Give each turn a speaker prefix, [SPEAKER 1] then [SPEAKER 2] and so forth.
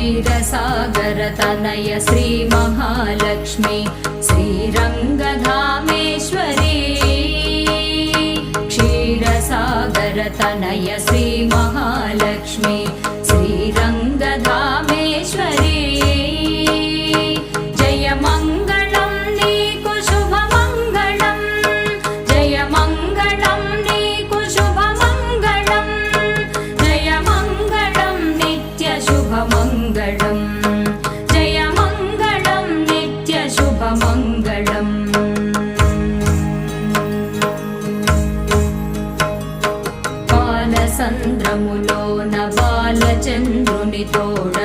[SPEAKER 1] क्षीरसागरतनय श्री महालक्ष्मी श्रीरङ्गधामेश्वरी क्षीरसागरतनय श्री महालक्ष्मी श्रीरङ्गधामेश्वरी जय मङ्गलं नीकु शुभमङ्गलं जय मङ्गलं नीकु शुभमङ्गलं जय मङ्गलं नित्य शुभमङ्गलं जय मङ्गलं नित्य शुभमङ्गलम् बालचन्द्रमुलोन बालचन्द्रुनि तोड